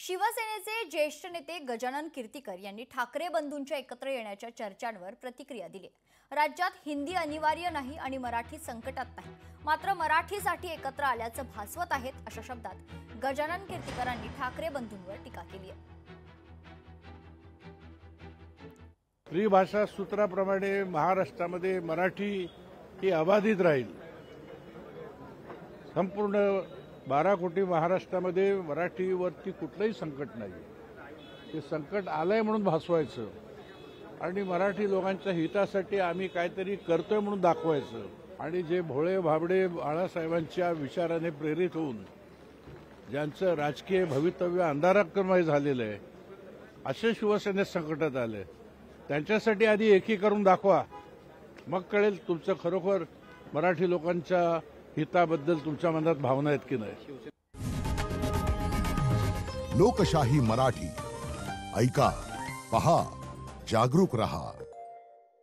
शिवसेनेचे ज्येष्ठ नेते गजानन कीर्तिकर यांनी ठाकरे बंधूंच्या एकत्र येण्याच्या चर्चांवर प्रतिक्रिया दिली। राज्यात हिंदी अनिवार्य नाही आणि मराठी संकटात नाही, मात्र मराठीसाठी एकत्र आल्याचं भासवत आहेत, अशा शब्दात गजानन कीर्तिकरांनी ठाकरे बंधूंवर टीका केली आहे। त्रिभाषा सूत्राप्रमाणे महाराष्ट्रामध्ये मराठी ही अबाधित राहील। संपूर्ण 12 कोटी महाराष्ट्रामध्ये मराठीवरती कुठलंही संकट नाही। हे संकट आलंय म्हणून भासवायचं आणि मराठी लोकांच्या हितासाठी आम्ही काहीतरी करतोय म्हणून दाखवायचं आणि जे भोळे भाबडे बाळासाहेबांच्या विचाराने प्रेरित होऊन ज्यांचं राजकीय भवितव्य अंधाराक्रमय झालेलं आहे, असे शिवसेनेत संकटात आले, त्यांच्यासाठी आधी एकी करून दाखवा, मग कळेल तुमचं खरोखर मराठी लोकांच्या हिताबद्दल तुमच्या मनात भावना आहेत की नाही। लोकशाही मराठी ऐका, पहा, जागरूक रहा।